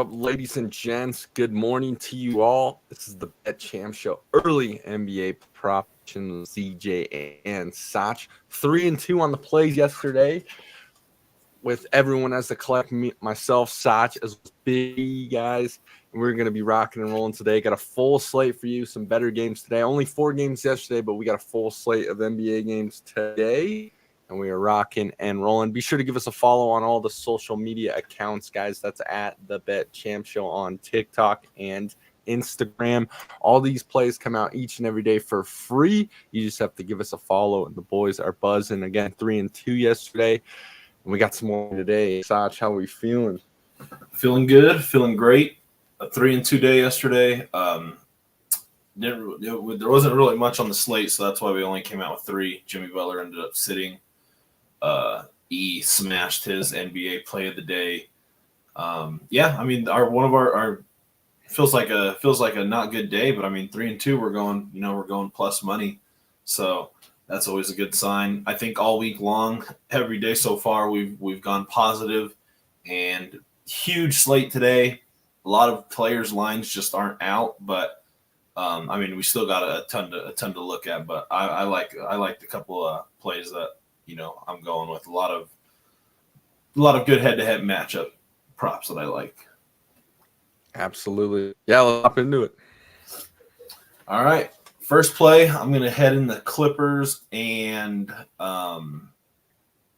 up, ladies and gents? Good morning to you all. This is the Bet Champ Show. Early NBA prop action, CJ and Sach. 3-2 on the plays yesterday with everyone as the collect, myself, Sach, as big guys. And we're going to be rocking and rolling today. Got a full slate for you, some better games today. Only 4 games yesterday, but we got a full slate of NBA games today. And we are rocking and rolling. Be sure to give us a follow on all the social media accounts, guys. That's at the Bet Champ Show on TikTok and Instagram. All these plays come out each and every day for free. You just have to give us a follow, and the boys are buzzing. Again, 3-2 yesterday. And we got some more today. Sach, how are we feeling? Feeling good, feeling great. A 3-2 day yesterday. There wasn't really much on the slate, so that's why we only came out with 3. Jimmy Butler ended up sitting. E smashed his NBA play of the day. One of our feels like a not good day, but I mean 3-2, we're going plus money, so that's always a good sign. I think all week long, every day so far, we've gone positive, and huge slate today. A lot of players' lines just aren't out, but we still got a ton to look at. But I like the couple of plays that I'm going with. A lot of good head-to-head matchup props that I like. Absolutely. Yeah, let's hop into it. All right. First play, I'm going to head in the Clippers and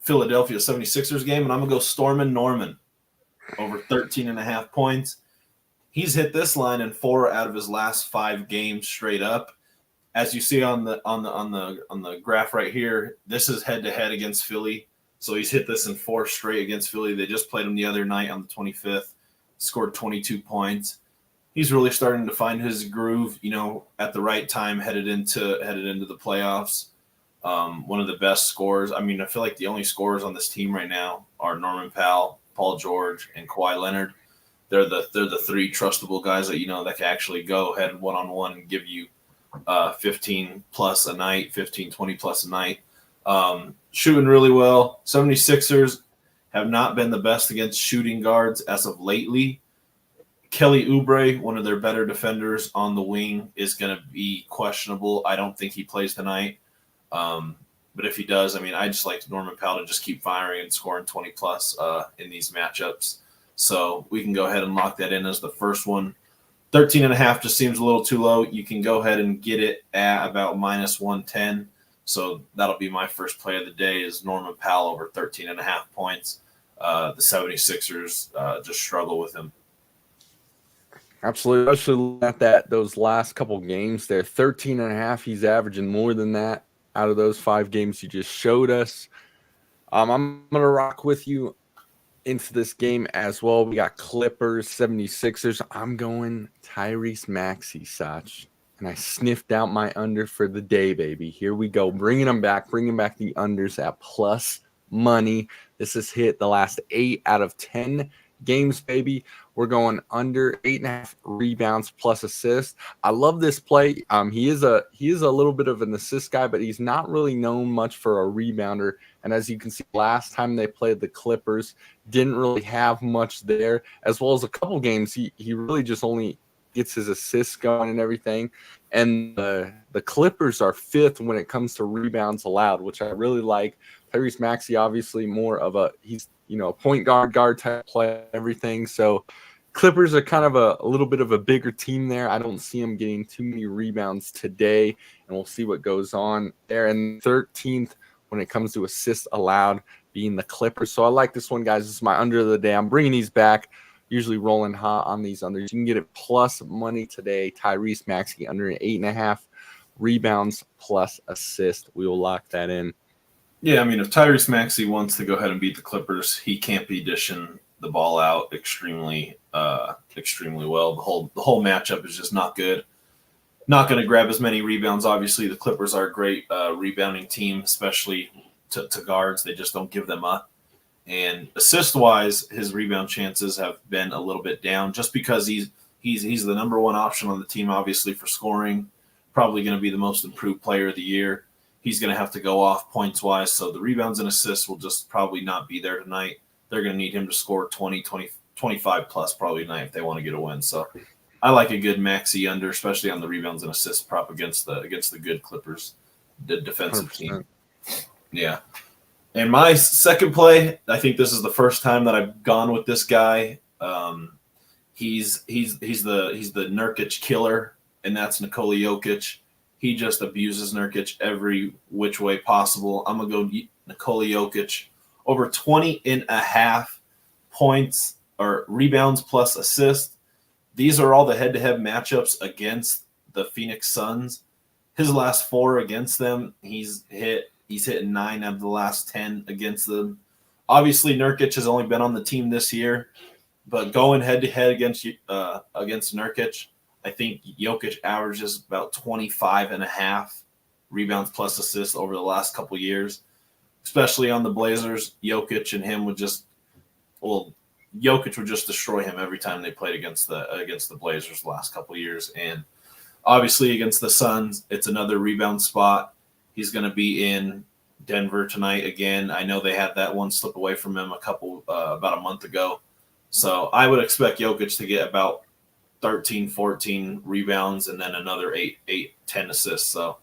Philadelphia 76ers game, and I'm going to go Stormin' Norman over 13.5 points. He's hit this line in 4 out of his last 5 games straight up. As you see on the graph right here, this is head-to-head against Philly. So he's hit this in 4 straight against Philly. They just played him the other night on the 25th, scored 22 points. He's really starting to find his groove, at the right time, headed into the playoffs. One of the best scorers. I mean, I feel like the only scorers on this team right now are Norman Powell, Paul George, and Kawhi Leonard. They're the 3 trustable guys that that can actually go ahead one-on-one and give you 15 plus a night, 15, 20 plus a night. Shooting really well. 76ers have not been the best against shooting guards as of lately. Kelly Oubre, one of their better defenders on the wing, is going to be questionable. I don't think he plays tonight. But if he does, I just like Norman Powell to just keep firing and scoring 20 plus in these matchups. So we can go ahead and lock that in as the first one. 13.5 just seems a little too low. You can go ahead and get it at about -110. So that'll be my first play of the day is Norman Powell over 13.5 points. The 76ers just struggle with him. Absolutely. Especially at those last couple games there. 13.5, he's averaging more than that out of those 5 games you just showed us. I'm going to rock with you into this game as well. We got Clippers, 76ers. I'm going Tyrese Maxey, Sach. And I sniffed out my under for the day, baby. Here we go. Bringing back the unders at plus money. This has hit the last 8 out of 10 games, baby. We're going under 8.5 rebounds plus assists. I love this play. He is a little bit of an assist guy, but he's not really known much for a rebounder. And as you can see, last time they played the Clippers, didn't really have much there, as well as a couple games. He really just only gets his assists going and everything. And the Clippers are 5th when it comes to rebounds allowed, which I really like. Tyrese Maxey, obviously more of he's a point guard type play, everything. So Clippers are kind of a little bit of a bigger team there. I don't see him getting too many rebounds today, and we'll see what goes on there. And 13th when it comes to assists allowed being the Clippers. So I like this one, guys. This is my under of the day. I'm bringing these back, usually rolling hot on these unders. You can get it plus money today. Tyrese Maxey under 8.5 rebounds plus assist. We will lock that in. Yeah, if Tyrese Maxey wants to go ahead and beat the Clippers, he can't be dishing the ball out extremely well. The whole matchup is just not good. Not going to grab as many rebounds. Obviously, the Clippers are a great rebounding team, especially to guards. They just don't give them up. And assist-wise, his rebound chances have been a little bit down just because he's the number 1 option on the team, obviously, for scoring. Probably going to be the most improved player of the year. He's going to have to go off points-wise, so the rebounds and assists will just probably not be there tonight. They're going to need him to score 20, 25 plus probably tonight if they want to get a win. So I like a good Maxey under, especially on the rebounds and assists prop against the good Clippers, the defensive 100%. team. Yeah. And my second play, I think this is the first time that I've gone with this guy. He's the Nurkic killer, and that's Nikola Jokic. He just abuses Nurkic every which way possible. I'm going to go Nikola Jokic over 20.5 points or rebounds plus assists. These are all the head-to-head matchups against the Phoenix Suns. His last 4 against them, he's hit 9 out of the last 10 against them. Obviously, Nurkic has only been on the team this year, but going head-to-head against Nurkic, I think Jokic averages about 25.5 rebounds plus assists over the last couple of years, especially on the Blazers. Jokic and him Jokic would just destroy him every time they played against the Blazers the last couple of years. And obviously against the Suns, it's another rebound spot. He's going to be in Denver tonight again. I know they had that one slip away from him about a month ago. So I would expect Jokic to get about 13, 14 rebounds and then another 8, 10 assists. So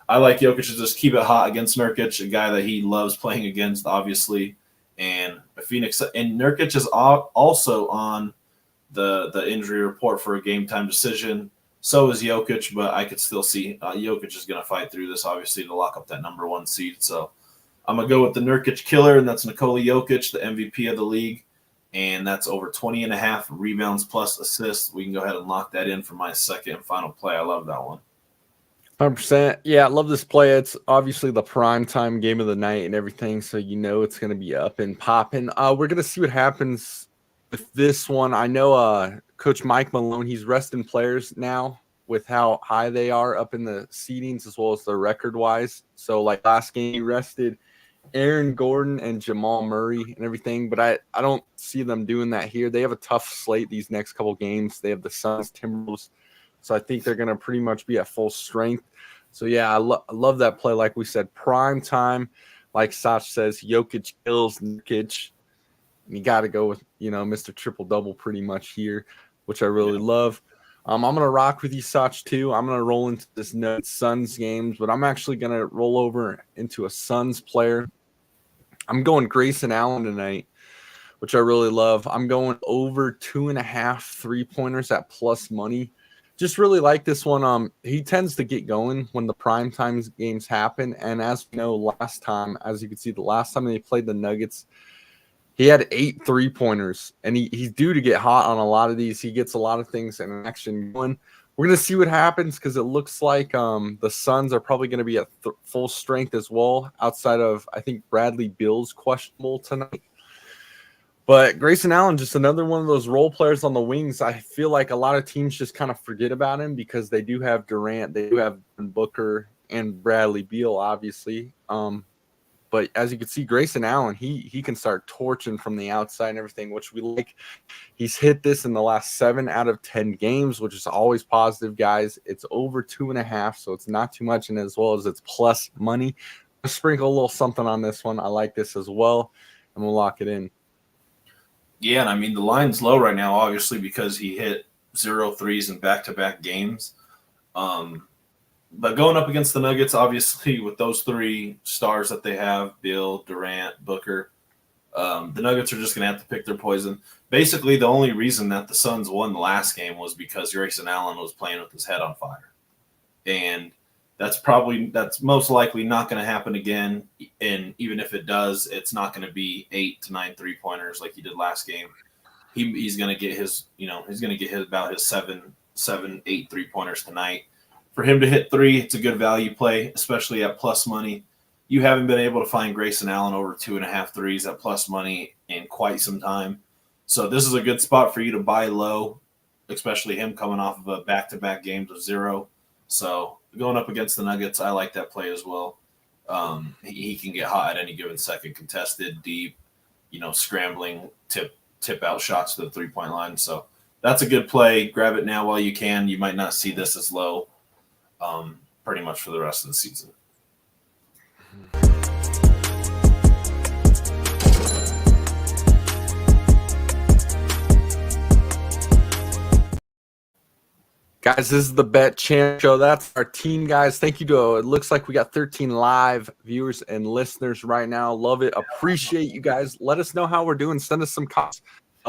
I like Jokic to just keep it hot against Nurkic, a guy that he loves playing against, obviously. And Phoenix and Nurkic is also on the injury report for a game time decision. So is Jokic, but I could still see Jokic is going to fight through this, obviously, to lock up that number 1 seed. So I'm going to go with the Nurkic killer, and that's Nikola Jokic, the MVP of the league. And that's over 20.5 rebounds plus assists. We can go ahead and lock that in for my second and final play. I love that one. 100%. Yeah, I love this play. It's obviously the prime time game of the night and everything, so it's going to be up and popping. We're going to see what happens with this one. I know Coach Mike Malone, he's resting players now with how high they are up in the seedings as well as their record-wise. So, like last game, he rested Aaron Gordon and Jamal Murray and everything, but I don't see them doing that here. They have a tough slate these next couple games. They have the Suns, Timberwolves, so I think they're going to pretty much be at full strength. So, yeah, I love that play. Like we said, prime time. Like Sach says, Jokic kills Nurkic. You got to go with, Mr. Triple-Double pretty much here, which I really love. I'm going to rock with you, Sach, too. I'm going to roll into this Suns games, but I'm actually going to roll over into a Suns player. I'm going Grayson Allen tonight, which I really love. I'm going over 2.5 3-pointers at plus money. Just really like this one. He tends to get going when the primetime games happen. And as we know, as you can see, the last time they played the Nuggets, he had 8 3-pointers. And he's due to get hot on a lot of these. He gets a lot of things in action going. We're going to see what happens because it looks like the Suns are probably going to be at full strength as well, outside of, I think, Bradley Beal's questionable tonight. But Grayson Allen, just another one of those role players on the wings. I feel like a lot of teams just kind of forget about him because they do have Durant, they do have Booker, and Bradley Beal, obviously. But as you can see, Grayson Allen, he can start torching from the outside and everything, which we like. He's hit this in the last 7 out of 10 games, which is always positive, guys. It's over 2.5, so it's not too much, and as well as it's plus money. I'll sprinkle a little something on this one. I like this as well, and we'll lock it in. Yeah, and I mean, the line's low right now, obviously, because he hit 0 threes in back-to-back games. But going up against the Nuggets, obviously, with those 3 stars that they have, Bill, Durant, Booker, the Nuggets are just going to have to pick their poison. Basically, the only reason that the Suns won the last game was because Grayson Allen was playing with his head on fire. And that's most likely not going to happen again. And even if it does, it's not going to be 8 to 9 3-pointers like he did last game. He's going to get about his 7, 8 3-pointers tonight. For him to hit 3, it's a good value play, especially at plus money. You haven't been able to find Grayson Allen over 2.5 threes at plus money in quite some time. So this is a good spot for you to buy low, especially him coming off of a back-to-back games of 0. So going up against the Nuggets, I like that play as well. He can get hot at any given second, contested, deep, scrambling, tip out shots to the 3-point line. So that's a good play. Grab it now while you can. You might not see this as low pretty much for the rest of the season. Guys, this is the Bet Champ Show. That's our team, guys. Thank you to it looks like we got 13 live viewers and listeners right now. Love it. Appreciate you guys. Let us know how we're doing. Send us some comments.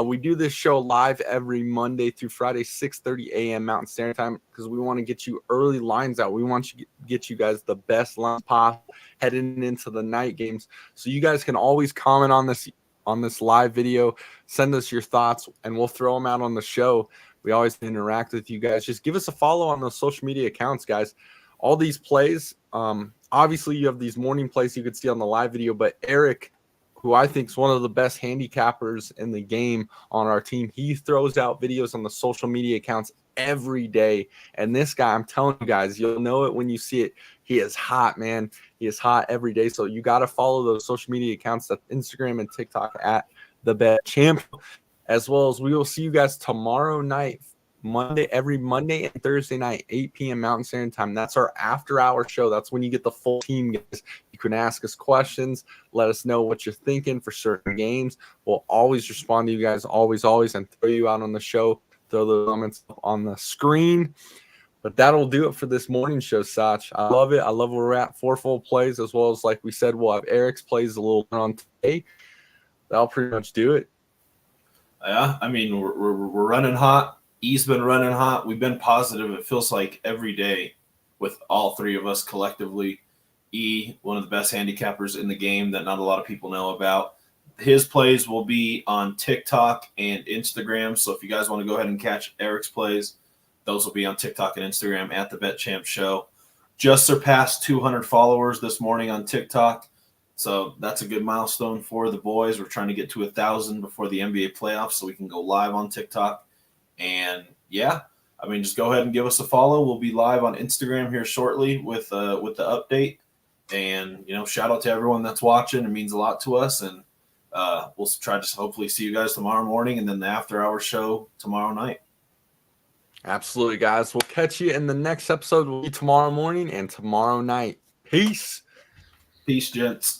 We do this show live every Monday through Friday, 6:30 a.m. Mountain Standard Time, because we want to get you early lines out. We want to get you guys the best lines possible heading into the night games. So you guys can always comment on this live video. Send us your thoughts, and we'll throw them out on the show. We always interact with you guys. Just give us a follow on those social media accounts, guys. All these plays, obviously you have these morning plays you could see on the live video, but Eric, who I think is one of the best handicappers in the game on our team, he throws out videos on the social media accounts every day. And this guy, I'm telling you guys, you'll know it when you see it. He is hot, man. He is hot every day. So you got to follow those social media accounts, that's Instagram and TikTok at The Bet Champ. As well as we will see you guys tomorrow night, every Monday and Thursday night, 8 p.m. Mountain Standard Time. That's our after-hour show. That's when you get the full team, guys. You can ask us questions. Let us know what you're thinking for certain games. We'll always respond to you guys, always, and throw you out on the show. Throw the comments up on the screen. But that'll do it for this morning show, Sach. I love it. I love where we're at. 4 full plays, as well as, like we said, we'll have Eric's plays a little on today. That'll pretty much do it. Yeah, I mean, we're running hot. E's been running hot. We've been positive. It feels like every day with all three of us collectively. E, one of the best handicappers in the game that not a lot of people know about. His plays will be on TikTok and Instagram. So if you guys want to go ahead and catch Eric's plays, those will be on TikTok and Instagram at the Bet Champ Show. Just surpassed 200 followers this morning on TikTok. So that's a good milestone for the boys. We're trying to get to 1,000 before the NBA playoffs so we can go live on TikTok. And yeah, I mean, just go ahead and give us a follow. We'll be live on Instagram here shortly with the update. And, shout out to everyone that's watching. It means a lot to us. And we'll try to hopefully see you guys tomorrow morning and then the after-hour show tomorrow night. Absolutely, guys. We'll catch you in the next episode. Will be tomorrow morning and tomorrow night. Peace. Peace, gents.